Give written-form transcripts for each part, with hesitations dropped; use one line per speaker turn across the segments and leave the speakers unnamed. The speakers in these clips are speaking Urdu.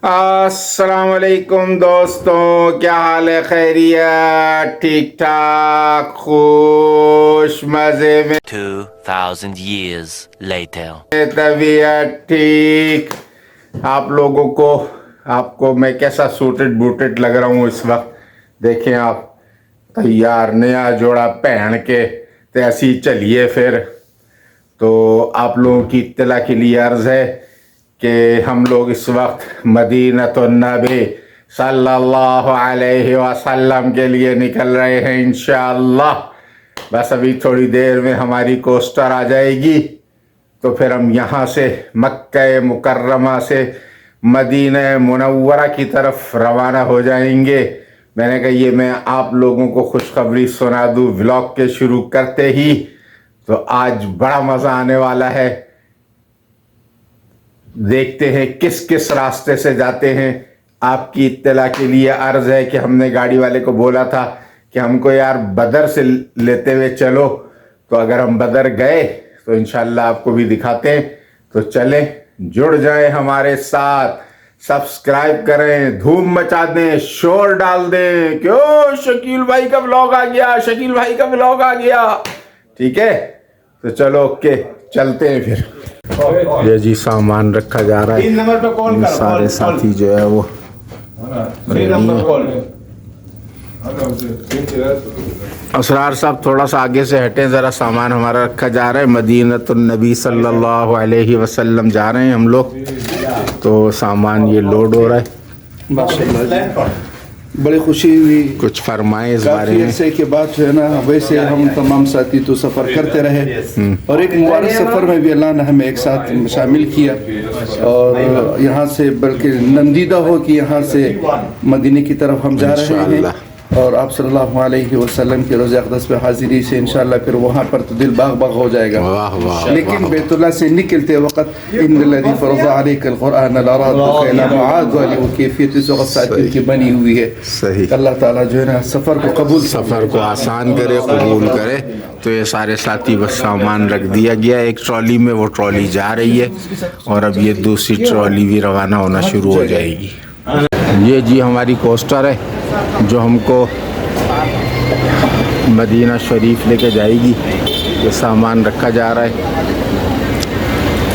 السلام علیکم دوستوں، کیا حال ہے؟ خیریت؟ ٹھیک ٹھاک؟ خوش مزے میں؟
2000 years later.
طبیعت ٹھیک؟ آپ کو میں کیسا سوٹڈ بوٹڈ لگ رہا ہوں اس وقت؟ دیکھیں آپ، تیار نیا جوڑا پہن کے تو ایسی چلیے پھر۔ تو آپ لوگوں کی اطلاع کے لیے عرض ہے کہ ہم لوگ اس وقت مدینۃ النبی صلی اللہ علیہ وسلم کے لیے نکل رہے ہیں انشاءاللہ۔ بس ابھی تھوڑی دیر میں ہماری کوسٹر آ جائے گی تو پھر ہم یہاں سے مکہ مکرمہ سے مدینہ منورہ کی طرف روانہ ہو جائیں گے۔ میں نے کہا یہ میں آپ لوگوں کو خوشخبری سنا دوں ولاگ کے شروع کرتے ہی، تو آج بڑا مزہ آنے والا ہے۔ دیکھتے ہیں کس کس راستے سے جاتے ہیں۔ آپ کی اطلاع کے لیے عرض ہے کہ ہم نے گاڑی والے کو بولا تھا کہ ہم کو یار بدر سے لیتے ہوئے چلو، تو اگر ہم بدر گئے تو انشاءاللہ آپ کو بھی دکھاتے ہیں۔ تو چلیں، جڑ جائیں ہمارے ساتھ، سبسکرائب کریں، دھوم مچا دیں، شور ڈال دیں۔ کیوں شکیل بھائی کا ولاگ آ گیا، شکیل بھائی کا ولاگ آ گیا، ٹھیک ہے؟ تو چلو اوکے، چلتے ہیں پھر۔ یہ جی سامان رکھا جا رہا ہے، سارے ساتھی جو ہے وہ اسرار صاحب تھوڑا سا آگے سے ہٹیں ذرا، سامان ہمارا رکھا جا رہا ہے۔ مدینۃ النبی صلی اللہ علیہ وسلم جا رہے ہیں ہم لوگ، تو سامان یہ لوڈ ہو رہا ہے۔
ماشاءاللہ بڑی خوشی ہوئی،
کچھ فرمائیں اس بارے
کافی
میں۔
عرصے کے بعد جو ہے نا، ویسے ہم تمام ساتھی تو سفر کرتے رہے، اور ایک مبارک سفر میں بھی اللہ نے ہمیں ایک ساتھ شامل کیا، اور یہاں سے بلکہ نندیدہ ہو کہ یہاں سے مدینے کی طرف ہم جا رہے ہیں، اور آپ صلی اللہ علیہ وسلم کے روضہ اقدس پہ حاضری سے انشاءاللہ پھر وہاں پر تو دل باغ باغ ہو جائے گا۔
واہ واہ،
لیکن بیت اللہ سے نکلتے وقت ان الذی فرض علیک القرآن لرادک الی معاد والی وہ کیفیت اس وقت ساتھیوں کی بنی ہوئی ہے۔
صحیح،
اللہ تعالیٰ جو ہے نا سفر کو قبول،
سفر کو آسان کرے، قبول کرے۔ تو یہ سارے ساتھی بس سامان رکھ دیا گیا ایک ٹرالی میں، وہ ٹرالی جا رہی ہے اور اب یہ دوسری ٹرالی بھی روانہ ہونا شروع ہو جائے گی۔ یہ جی ہماری کوسٹر ہے جو ہم کو مدینہ شریف لے کے جائے گی۔ یہ سامان رکھا جا رہا ہے،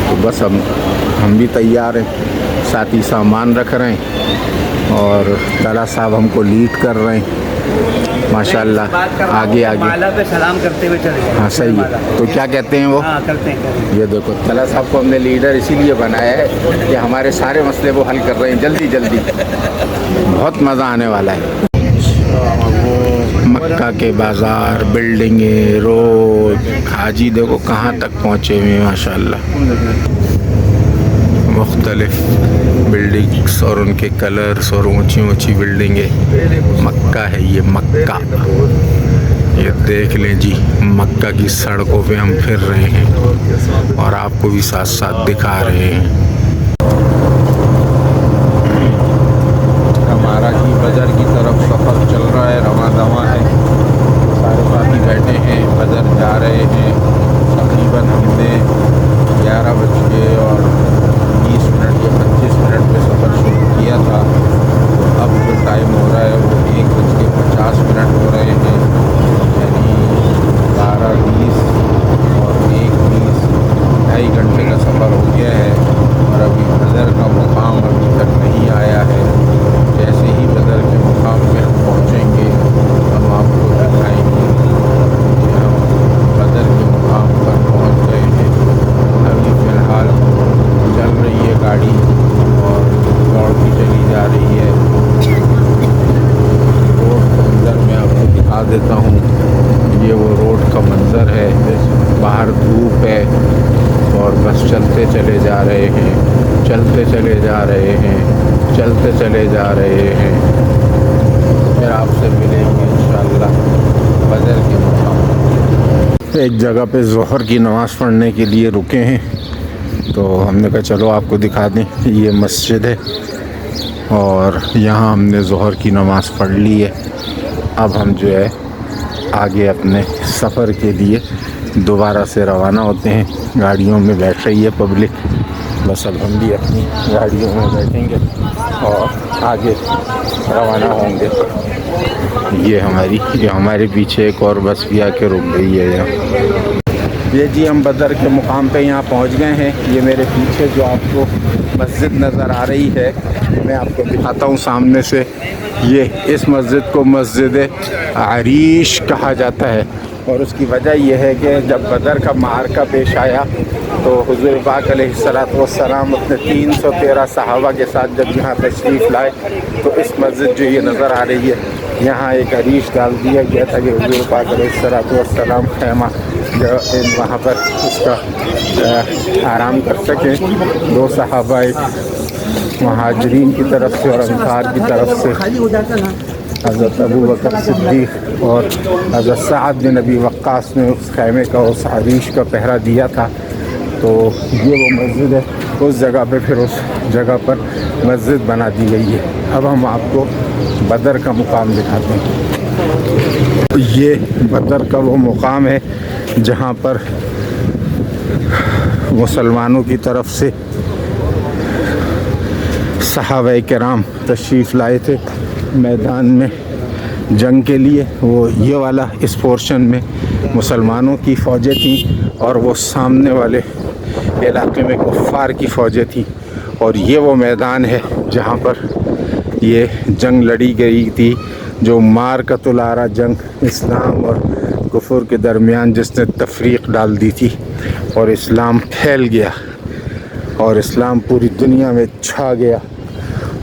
تو بس ہم بھی تیار ہیں، ساتھی سامان رکھ رہے ہیں اور طلحہ صاحب ہم کو لیڈ کر رہے ہیں ماشاءاللہ۔ آگے
مالا پہ سلام کرتے ہوئے چلے جائیں۔
ہاں صحیح ہے، تو کیا کہتے ہیں وہ؟
ہاں کرتے ہیں۔
یہ دیکھو طلحہ صاحب کو ہم نے لیڈر اسی لیے بنایا ہے کہ ہمارے سارے مسئلے وہ حل کر رہے ہیں جلدی جلدی، بہت مزہ آنے والا ہے۔ مکہ کے بازار، بلڈنگیں، روڈ، حاجی دیکھو کہاں تک پہنچے ہوئے ماشاءاللہ۔ مختلف بلڈنگس اور ان کے کلرز اور اونچی اونچی بلڈنگیں۔ مکہ ہے یہ، مکہ، یہ دیکھ لیں جی، مکہ کی سڑکوں پہ ہم پھر رہے ہیں اور آپ کو بھی ساتھ ساتھ دکھا رہے ہیں۔ ہمارا جی بدر کی طرف سفر چل رہا ہے، رواں دواں ہے، سارے ساتھی بیٹھے ہیں، بدر جا رہے ہیں۔ تقریباً ہم نے 11 بج کے اور 20 منٹ یا 25 منٹ پہ سفر شروع کیا تھا، تو اب جو ٹائم ہو رہا ہے وہ 1:50 ہو رہے ہیں، یعنی 12:20 اور 1:20، 2.5 گھنٹے کا سفر ہو گیا ہے، اور ابھی بدر کا مقام ابھی تک نہیں آیا ہے۔ جیسے ہی بدر کے مقام پہ ہم پہنچیں گے ہم آپ کو دکھائیں گے کہ ہم بدر کے مقام پر پہنچ گئے ہیں۔ ابھی فی الحال چل رہی ہے گاڑی اور دوڑتی چلی جا رہی ہے۔ روڈ کا منظر میں آپ کو دکھا دیتا ہوں، یہ وہ روڈ کا منظر ہے، باہر دھوپ ہے اور بس چلتے چلے جا رہے ہیں، چلتے چلے جا رہے ہیں، چلتے چلے جا رہے ہیں۔ پھر آپ سے ملیں گے انشاءاللہ بدر کے مقام۔ ایک جگہ پہ ظہر کی نماز پڑھنے کے لیے رکے ہیں، تو ہم نے کہا چلو آپ کو دکھا دیں، یہ مسجد ہے اور یہاں ہم نے ظہر کی نماز پڑھ لی ہے۔ اب ہم جو ہے آگے اپنے سفر کے لیے دوبارہ سے روانہ ہوتے ہیں۔ گاڑیوں میں بیٹھ رہی ہے پبلک بس اب ہم بھی اپنی گاڑیوں میں بیٹھیں گے اور آگے روانہ ہوں گے. یہ ہمارے پیچھے ایک اور بس بھی آ کے رک گئی ہے یہاں. یہ جی ہم بدر کے مقام پہ یہاں پہنچ گئے ہیں. یہ میرے پیچھے جو آپ کو مسجد نظر آ رہی ہے میں آپ کو دکھاتا ہوں سامنے سے. یہ اس مسجد کو مسجد عریش کہا جاتا ہے اور اس کی وجہ یہ ہے کہ جب بدر کا معرکہ پیش آیا تو حضور پاک علیہ السلام اپنے 313 صحابہ کے ساتھ جب یہاں تشریف لائے تو اس مسجد جو یہ نظر آ رہی ہے یہاں ایک عریش ڈال دیا گیا تھا کہ حضور پاک علیہ السلام خیمہ جو وہاں پر اس کا آرام کر سکیں. 2 صحابہ مہاجرین کی طرف سے اور انصار کی طرف سے حضرت ابو بکر صدیق اور حضرت سعد بن ابی وقاص نے اس خیمے کا اس عریش کا پہرا دیا تھا. تو یہ وہ مسجد ہے. اس جگہ پہ پھر اس جگہ پر مسجد بنا دی گئی ہے. اب ہم آپ کو بدر کا مقام دکھاتے ہیں. یہ بدر کا وہ مقام ہے جہاں پر مسلمانوں کی طرف سے صحابہ کرام تشریف لائے تھے میدان میں جنگ کے لیے. وہ یہ والا اس پورشن میں مسلمانوں کی فوجیں تھیں اور وہ سامنے والے علاقے میں کفار کی فوجیں تھیں. اور یہ وہ میدان ہے جہاں پر یہ جنگ لڑی گئی تھی جو مارکۃ العرا جنگ اسلام اور کفر کے درمیان جس نے تفریق ڈال دی تھی اور اسلام پھیل گیا اور اسلام پوری دنیا میں چھا گیا.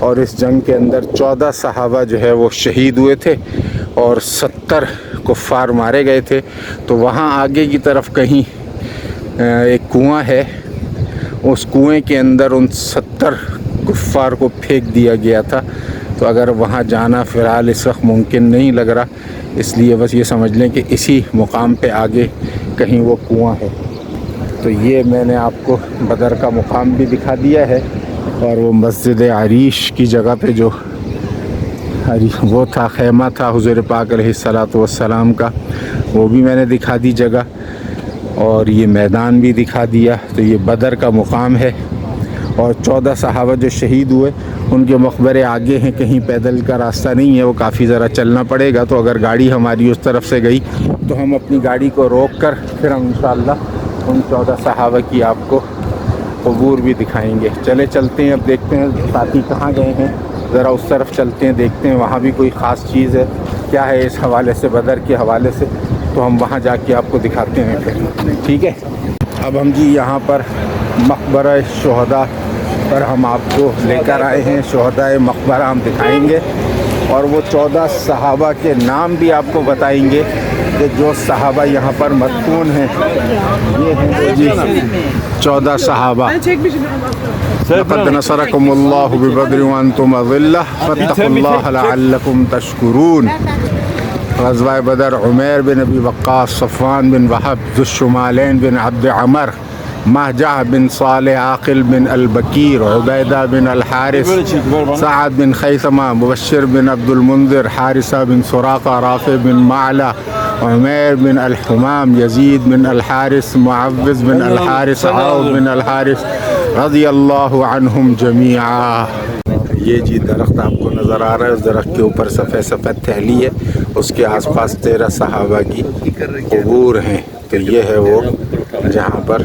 اور اس جنگ کے اندر 14 صحابہ جو ہے وہ شہید ہوئے تھے اور 70 کفار مارے گئے تھے. تو وہاں آگے کی طرف کہیں ایک کنواں ہے. اس کنویں کے اندر ان 70 کفار کو پھینک دیا گیا تھا. تو اگر وہاں جانا فی الحال اس وقت ممکن نہیں لگ رہا, اس لیے بس یہ سمجھ لیں کہ اسی مقام پہ آگے کہیں وہ کنواں ہے. تو یہ میں نے آپ کو بدر کا مقام بھی دکھا دیا ہے اور وہ مسجد عریش کی جگہ پہ جو وہ تھا خیمہ تھا حضور پاک علیہ السلام کا وہ بھی میں نے دکھا دی جگہ اور یہ میدان بھی دکھا دیا. تو یہ بدر کا مقام ہے اور 14 صحابہ جو شہید ہوئے ان کے مقبرے آگے ہیں. کہیں پیدل کا راستہ نہیں ہے, وہ کافی ذرا چلنا پڑے گا. تو اگر گاڑی ہماری اس طرف سے گئی تو ہم اپنی گاڑی کو روک کر پھر ہم انشاءاللہ ان 14 صحابہ کی آپ کو قبور بھی دکھائیں گے. چلتے ہیں, اب دیکھتے ہیں ساتھی کہاں گئے ہیں, ذرا اس طرف چلتے ہیں, دیکھتے ہیں وہاں بھی کوئی خاص چیز ہے کیا ہے اس حوالے سے, بدر کے حوالے سے. تو ہم وہاں جا کے آپ کو دکھاتے ہیں پھر. ٹھیک ہے, اب ہم جی یہاں پر مقبرہ شہداء پر ہم آپ کو لے کر آئے ہیں. شہداء مقبرہ ہم دکھائیں گے اور وہ 14 صحابہ کے نام بھی آپ کو بتائیں گے کہ جو صحابہ یہاں پر مدفون ہیں. یہ ہیں جی 14 صحابہ. لقد نصركم الله ببدر وانتم اذلة فاتقوا الله لعلكم تشكرون. غزوہ بدر عمیر بن ابی وقاص, صفوان بن وہب, ذو الشمالین بن عبد عمر, مہجع بن صالح, عاقل بن البکیر, عبیدہ بن الحارث, سعد بن خیثمہ, مبشر بن عبد المنذر, حارثہ بن سراقہ, رافع بن معلہ, عمیر بن الحمام, یزید بن الحارث, معوذ بن الحارث, عوف بن الحارث رضی اللہ عنہم جمیعا. یہ جی درخت آپ کو نظر آ رہا ہے, اس درخت کے اوپر سفید سفید تھیلی ہے, اس کے آس پاس 13 صحابہ کی قبور ہیں. تو یہ ہے وہ جہاں پر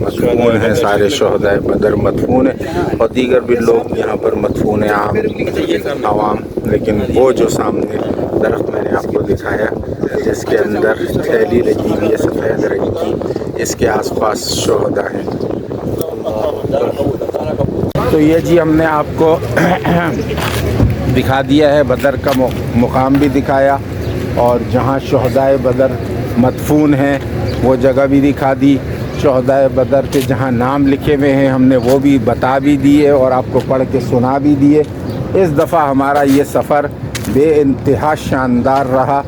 مدفون ہیں سارے شہداء بدر مدفون ہیں اور دیگر بھی لوگ یہاں پر مدفون ہیں عوام. لیکن وہ جو سامنے درخت میں نے آپ کو دکھایا جس کے اندر تھیلی لگی ہوئی ہے سفید رنگ کی, اس کے آس پاس شہداء ہیں. تو یہ جی ہم نے آپ کو دکھا دیا ہے, بدر کا مقام بھی دکھایا اور جہاں شہداء بدر مدفون ہیں وہ جگہ بھی دکھا دی. شہداء بدر کے جہاں نام لکھے ہوئے ہیں ہم نے وہ بھی بتا بھی دیے اور آپ کو پڑھ کے سنا بھی دیے. اس دفعہ ہمارا یہ سفر بے انتہا شاندار رہا,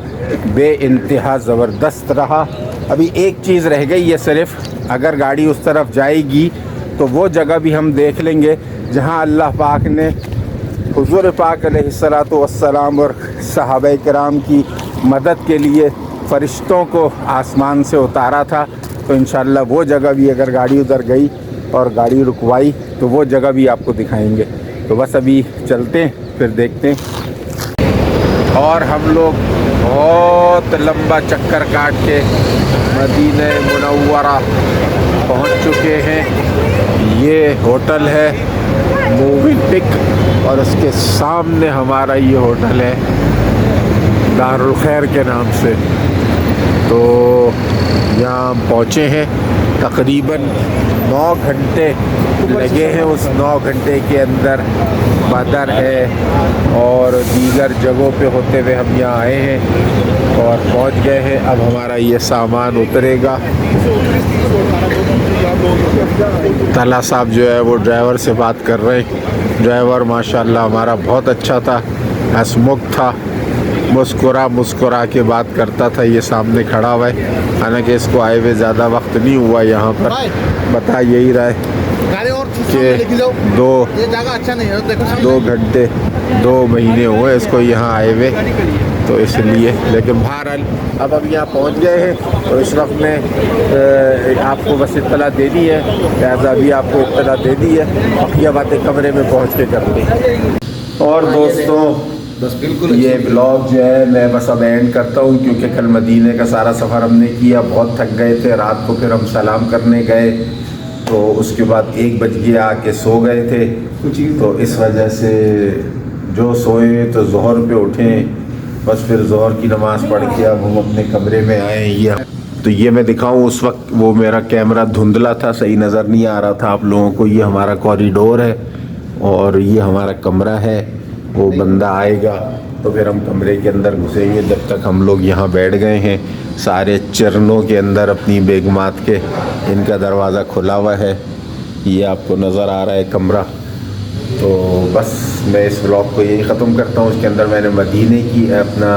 بے انتہا زبردست رہا. ابھی ایک چیز رہ گئی ہے صرف, اگر گاڑی اس طرف جائے گی تو وہ جگہ بھی ہم دیکھ لیں گے جہاں اللہ پاک نے حضور پاک علیہ السلام اور صحابہ کرام کی مدد کے لیے فرشتوں کو آسمان سے اتارا تھا. تو انشاءاللہ وہ جگہ بھی اگر گاڑی ادھر گئی اور گاڑی رکوائی تو وہ جگہ بھی آپ کو دکھائیں گے. تو بس ابھی چلتے ہیں پھر دیکھتے ہیں. اور ہم لوگ بہت لمبا چکر کاٹ کے مدینہ منورہ پہنچ چکے ہیں. یہ ہوٹل ہے مووی پک اور اس کے سامنے ہمارا یہ ہوٹل ہے دارالخیر کے نام سے. تو یہاں ہم پہنچے ہیں. تقریباً 9 گھنٹے لگے ہیں. اس 9 گھنٹے کے اندر بدر ہے اور دیگر جگہوں پہ ہوتے ہوئے ہم یہاں آئے ہیں اور پہنچ گئے ہیں. اب ہمارا یہ سامان اترے گا. طلحہ صاحب جو ہے وہ ڈرائیور سے بات کر رہے ہیں. ڈرائیور ماشاءاللہ ہمارا بہت اچھا تھا, ہنسمکھ تھا, مسکرا کے بات کرتا تھا. یہ سامنے کھڑا ہوا ہے, حالانکہ اس کو آئے ہوئے زیادہ وقت نہیں ہوا یہاں پر. بتا یہی رہا ہے کہ 2 گھنٹے 2 مہینے ہوئے اس کو یہاں آئے ہوئے, تو اس لیے. لیکن بہرحال اب ہم یہاں پہنچ گئے ہیں تو اس وقت میں آپ کو بس اطلاع دینی ہے, لہٰذا ابھی آپ کو اطلاع دے دی ہے. بقیہ باتیں کمرے میں پہنچ کے کرتے ہیں. اور دوستوں یہ بلاگ جو ہے میں بس اب اینڈ کرتا ہوں, کیونکہ کل مدینے کا سارا سفر ہم نے کیا, بہت تھک گئے تھے. رات کو پھر ہم سلام کرنے گئے تو اس کے بعد 1 بج گیا, آ کے سو گئے تھے. تو اس وجہ سے جو سوئے تو ظہر پہ اٹھیں, بس پھر ظہر کی نماز پڑھ کے اب ہم اپنے کمرے میں آئے. تو یہ میں دکھاؤں, اس وقت وہ میرا کیمرہ دھندلا تھا, صحیح نظر نہیں آ رہا تھا آپ لوگوں کو. یہ ہمارا کوریڈور ہے اور یہ ہمارا کمرہ ہے. وہ بندہ آئے گا تو پھر ہم کمرے کے اندر گھسیں گے. جب تک ہم لوگ یہاں بیٹھ گئے ہیں سارے چرنوں کے اندر اپنی بیگمات کے, ان کا دروازہ کھلا ہوا ہے. یہ آپ کو نظر آ رہا ہے کمرہ. تو بس میں اس ولاگ کو یہی ختم کرتا ہوں. اس کے اندر میں نے مدینے کی اپنا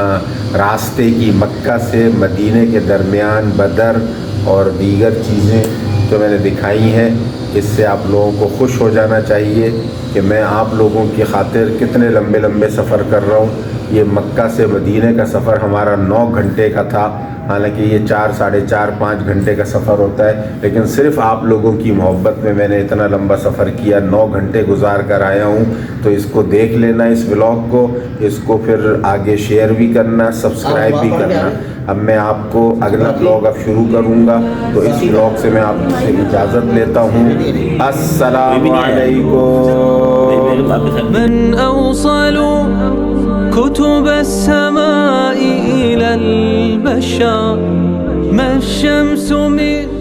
راستے کی, مکہ سے مدینے کے درمیان بدر اور دیگر چیزیں جو میں نے دکھائی ہیں. اس سے آپ لوگوں کو خوش ہو جانا چاہیے کہ میں آپ لوگوں کی خاطر کتنے لمبے سفر کر رہا ہوں. یہ مکہ سے مدینے کا سفر ہمارا 9 گھنٹے کا تھا, حالانکہ یہ 4 ساڑھے 4 5 گھنٹے کا سفر ہوتا ہے. لیکن صرف آپ لوگوں کی محبت میں میں نے اتنا لمبا سفر کیا, 9 گھنٹے گزار کر آیا ہوں. تو اس کو دیکھ لینا, اس ولاگ کو, اس کو پھر آگے شیئر بھی کرنا, سبسکرائب بھی کرنا. اب میں آپ کو اگلا ولاگ اب شروع کروں گا, تو اس ولاگ سے میں آپ سے اجازت لیتا ہوں. السلام علیکم.
من أوصل كتب السماء إلى البشر ما الشمس من